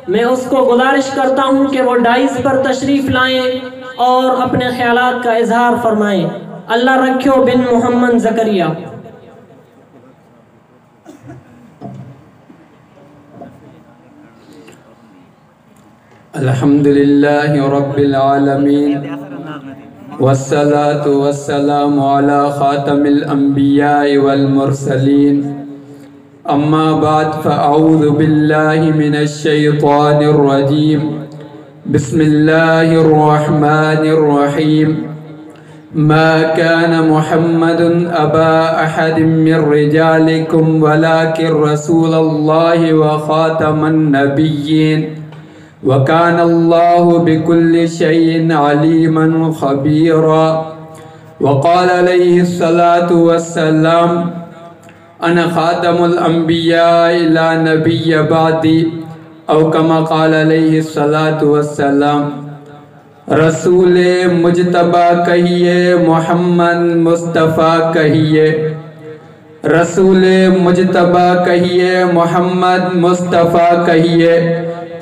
میں اس کو گزارش کرتا ہوں کہ وہ ڈائز پر تشریف لائیں اور اپنے خیالات کا اظہار فرمائیں۔ اللہ رکھیو بن محمد زکریہ۔ الحمدللہ رب العالمین والصلاة والسلام علی خاتم الانبیاء والمرسلین، اما بعد فاعوذ باللہ من الشیطان الرجیم، بسم اللہ الرحمن الرحیم۔ ما كان محمد أبا أحد من رجالكم ولكن رسول الله وخاتم النبيين وكان الله بكل شيء عليما خبيرا۔ وقال عليه الصلاة والسلام: أنا خاتم الأنبياء لا نبي بعدي، أو كما قال عليه الصلاة والسلام۔ رسول مجتبہ کہیے، محمد مصطفیٰ کہیے، رسول مجتبہ کہیے، محمد مصطفیٰ کہیے،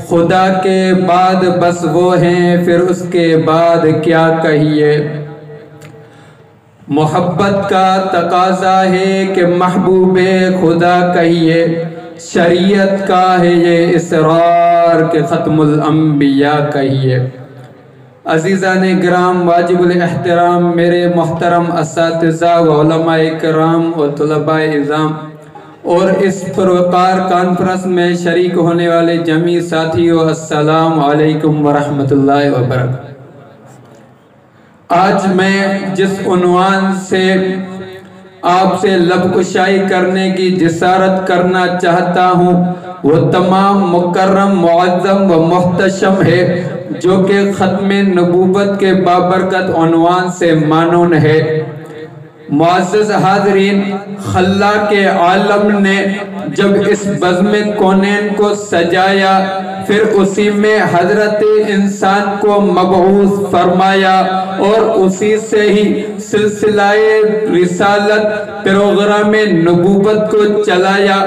خدا کے بعد بس وہ ہیں، پھر اس کے بعد کیا کہیے۔ محبت کا تقاضا ہے کہ محبوب خدا کہیے، شریعت کا ہے یہ اصرار کہ ختم الانبیاء کہیے۔ عزیزان گرام، واجب الاحترام میرے محترم اساتذہ و علماء کرام و طلباء اعظام اور اس پروقار کانفرنس میں شریک ہونے والے جمیع ساتھیوں، السلام علیکم ورحمۃ اللہ وبرکاتہ۔ آج میں جس عنوان سے آپ سے لب کشائی کرنے کی جسارت کرنا چاہتا ہوں وہ تمام مکرم، معظم و محتشم ہے، جو کہ ختم نبوت کے بابرکت عنوان سے مانون ہے۔ معزز حاضرین، خلاق عالم نے جب اس بزم کونین کو سجایا، پھر اسی میں حضرت انسان کو مبعوث فرمایا اور اسی سے ہی سلسلہ رسالت، پروگرام نبوت کو چلایا۔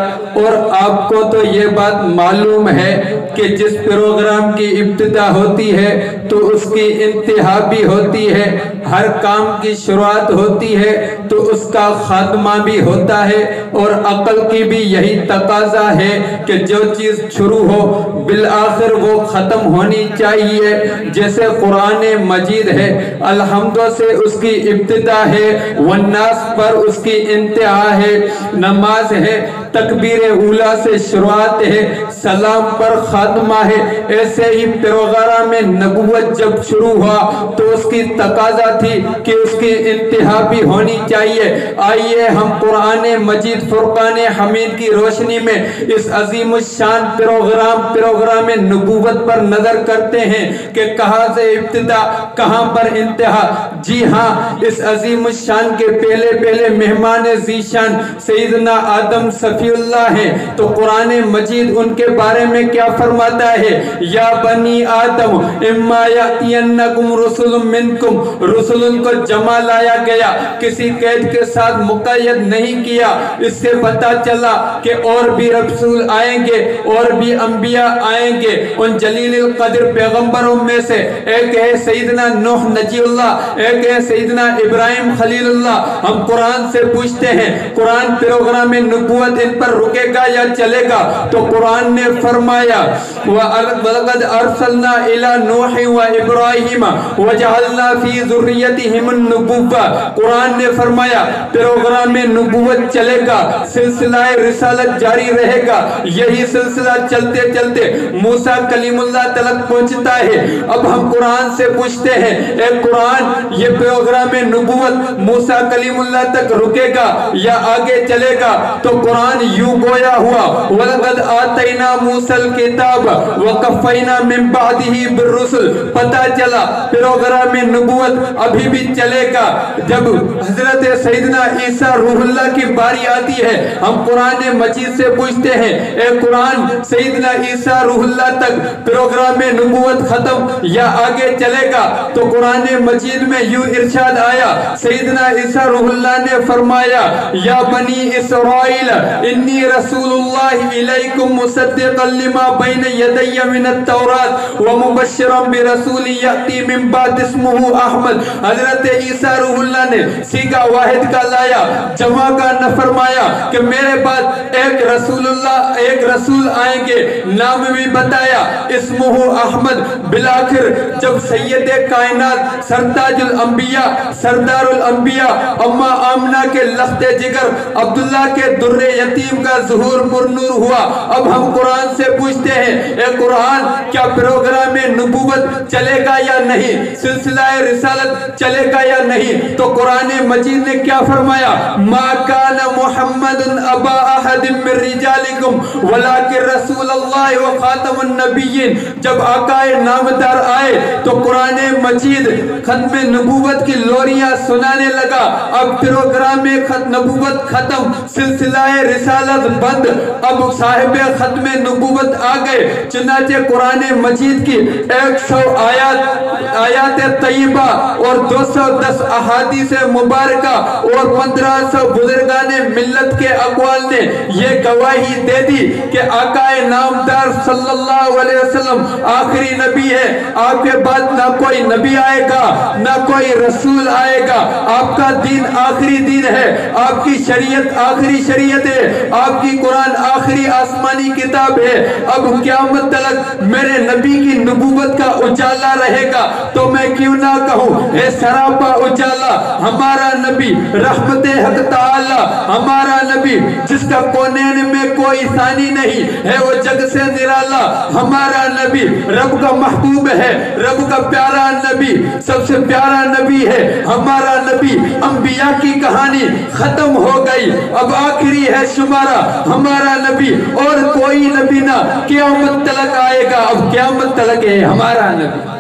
اور آپ کو تو یہ بات معلوم ہے کہ جس پروگرام کی ابتدا ہوتی ہے تو اس کی انتہا بھی ہوتی ہے، ہر کام کی شروعات ہوتی ہے تو اس کا خاتمہ بھی ہوتا ہے، اور عقل کی بھی یہی تقاضا ہے کہ جو چیز شروع ہو بالآخر وہ ختم ہونی چاہیے۔ جیسے قرآن مجید ہے، الحمد سے اس کی ابتدا ہے، والناس پر اس کی انتہا ہے، نماز ہے، تکبیر اولیٰ سے شروعات ہے، سلام پر خاتمہ ہے۔ ایسے ہی پروگرام نبوت جب شروع ہوا تو اس کی تقاضا تھی کہ اس کی انتہا بھی ہونی چاہیے۔ آئیے ہم قرآن مجید فرقان حمید کی روشنی میں اس عظیم الشان پروگرام نبوت پر نظر کرتے ہیں کہ کہاں سے ابتدا، کہاں پر انتہا۔ جی ہاں، اس عظیم الشان کے پہلے مہمان ذیشان سیدنا آدم صفی اللہ ہیں، تو قرآن مجید ان کے بارے میں کیا فرماتا ہے؟ یا بنی آدم اما یاتینکم رسل منکم، رسل کو جمع لایا گیا، کسی قید کے ساتھ مقید نہیں کیا۔ اس سے پتہ چلا کہ اور بھی رسول آئیں گے، اور بھی انبیاء آئیں گے۔ ان جلیل القدر پیغمبروں میں سے ایک ہے سیدنا نوح نجی اللہ، ایک ہے سیدنا ابراہیم خلیل اللہ۔ ہم قرآن سے پوچھتے ہیں قرآن پروگرام نبوت ان پر رکے گا یا چلے گا؟ تو قرآن نے فرمایا وَلَقَدْ أَرْسَلْنَا إِلَى نُوحٍ وَإِبْرَاهِيمَ وَجَعَلْنَا فِي ذُرِّيَّتِهِمُ النُّبُوَّةَ۔ قرآن نے فرمایا پروگرام نبوت چلے گا، سلسلہ رسالت جاری رہے گا۔ یہی سلسلہ چلتے چلتے موسیٰ کلیم اللہ تلک پہنچتا ہے۔ اب ہم قرآن سے پوچھتے ہیں اے قرآن، یہ پروگرام نبوت موسیٰ کلیم اللہ تک رکے گا یا آگے چلے گا؟ تو قرآن یوں گویا ہوا وَلَقَدْ آتَيْنَا مُوسَى الْكِتَابَ وَقَفَّيْنَا مِن بَعْدِهِ بِالرُّسُلِ۔ پتہ چلا پروگرام نبوت ابھی بھی چلے گا۔ جب حضرت سیدنا عیسیٰ روح اللہ کی باری آتی آتی ہے، ہم قرآن مجید سے پوچھتے ہیں اے قرآن سیدنا عیسیٰ روح اللہ تک پروگرام نبوت ختم یا آگے چلے گا؟ تو قرآن مجید میں یوں ارشاد آیا، سیدنا عیسیٰ روح اللہ نے فرمایا یا بنی اسرائیل انی رسول اللہ الیکم مصدقا لما بین یدی من التورات ومبشرا برسول یأتی من بعد اسمہ احمد۔ حضرت عیسیٰ روح اللہ نے سیگا واحد کا لایا، جمع کا نہ فرمایا کہ میرے بعد ایک رسول اللہ ایک رسول آئیں گے، نام بھی بتایا اسمہ احمد۔ بالآخر جب سید کائنات سرتاج الانبیاء سردار الانبیاء اما آمنہ کے لخت جگر عبداللہ کے در یتیم کا ظہور پرنور ہوا، اب ہم قرآن سے پوچھتے ہیں اے قرآن کیا پروگرام نبوت چلے گا یا نہیں، سلسلہ رسالت چلے گا یا نہیں؟ تو قرآن مجید نے کیا فرمایا؟ ما کان محمد ابا احد من رجالکم ولکن رسول اللہ و خاتم النبیین۔ جب آقا نامدار آئے تو قرآن مجید ختم نبوت کی لوریاں سنانے لگا، اب پروگرام نبوت ختم، سلسلہ رسالت بند، اب صاحب ختم نبوت آ گئے۔ چنانچہ قرآن مجید کی 100 آیات طیبہ اور 210 احادیث مبارکہ اور 1500 بزرگان ملت کے اقوال نے یہ گواہی دے دی کہ آقا نامدار صلی اللہ علیہ وسلم آخری نبی ہے، آپ کے بعد نہ کوئی نبی آئے گا نہ کوئی رسول آئے گا، آپ کا دین آخری دین ہے، آپ کی شریعت آخری شریعت ہے، آپ کی قرآن آخری آسمانی کتاب ہے۔ اب قیامت تلک میرے نبی کی نبوت کا اجالا رہے گا، تو میں کیوں نہ کہوں اے سراپا اجالا ہمارا نبی رحمت حق تعالی، ہمارا نبی جس کا کونین میں کوئی ثانی نہیں ہے، وہ جگ سے نرالا ہمارا نبی رب کا محبوب ہے، رب کا پیارا نبی سب سے پیارا نبی ہے ہمارا نبی۔ انبیاء کی کہانی ختم ہو گئی، اب آخری ہے شمارہ ہمارا نبی، اور کوئی نبی نہ قیامت تلک آئے گا، اب قیامت تلک ہے ہمارا نبی۔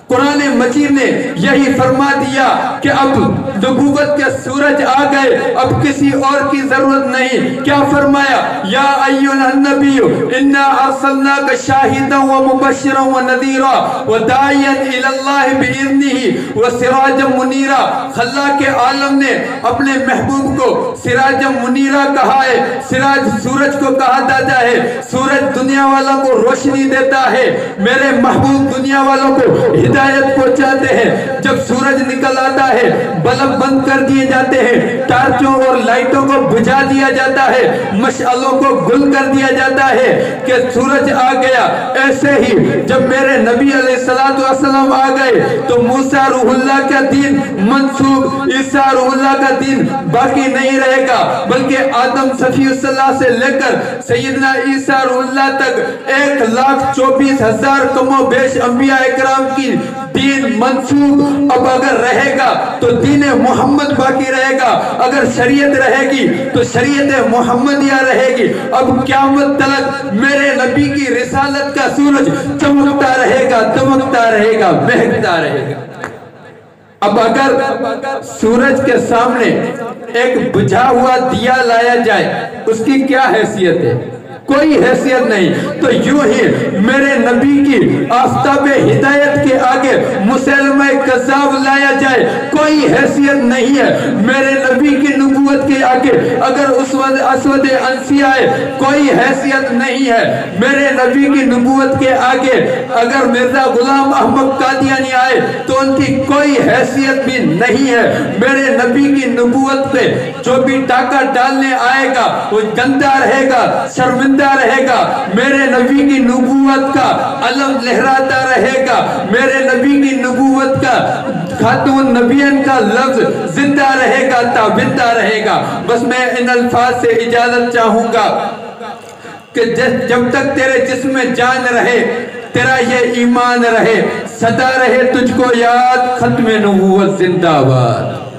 قرآن مجید نے یہی فرما دیا کہ اب نبوت کے سورج آ گئے، اب کسی اور کی ضرورت نہیں۔ کیا فرمایا؟ یا ایھا النبی انا ارسلناک شاہدا ومبشرا ونذیرا وداعیا الی اللہ باذنہ وسراجا منیرا۔ خلاق عالم نے اپنے محبوب کو سراج منیرا کہا ہے، سراج سورج کو کہا جاتا ہے، سورج دنیا والوں کو روشنی دیتا ہے، میرے محبوب دنیا والوں کو ہدایت پہنچاتے ہیں۔ جب سورج نکل آتا ہے بلب بند کر دیے جاتے ہیں، ٹارچوں اور لائٹوں کو بجھا دیا جاتا ہے، مشعلوں کو گل کر دیا جاتا ہے کہ سورج آ گیا۔ ایسے ہی جب میرے نبی علیہ السلام آ گئے تو موسیٰ روح اللہ کا دین منسوخ، عیسیٰ روح اللہ کا دین باقی نہیں رہے گا، بلکہ آدم صفی اللہ سے لے کر سیدنا عیسیٰ روح اللہ تک 1,24,000 کم و بیش انبیاء اکرام کی دین منسوخ اب اگر رہے گا تو دین محمد باقی رہے گا، اگر شریعت رہے گی تو شریعت محمدیہ رہے گی۔ اب قیامت تلک میرے نبی کی رسالت کا سورج چمکتا رہے گا، دمکتا رہے گا، مہکتا رہے گا۔ اب اگر سورج کے سامنے ایک بجھا ہوا دیا لایا جائے اس کی کیا حیثیت ہے؟ کوئی حیثیت نہیں۔ تو یوں ہی میرے نبی کی آفتاب ہدایت کے آگے مسلمہ کذاب لایا جائے کوئی حیثیت نہیں ہے۔ میرے نبی کی نبوت کے آگے اگر اسود انسی آئے کوئی حیثیت نہیں ہے۔ میرے نبی کی نبوت کے آگے اگر مرزا غلام احمد قادیانی آئے تو ان کی کوئی حیثیت بھی نہیں ہے۔ میرے نبی کی نبوت پہ جو بھی ٹاکا ڈالنے آئے گا وہ گندا رہے گا، شرمندہ رہے گا۔ میرے نبی کی نبوت کا علم لہراتا رہے گا، میرے نبی کی نبوت کا خاتم النبیین کا لفظ زندہ رہے گا، تابندہ رہے گا۔ بس میں ان الفاظ سے اجازت چاہوں گا کہ جب تک تیرے جسم میں جان رہے، تیرا یہ ایمان رہے، سدا رہے تجھ کو یاد، ختم نبوت زندہ باد۔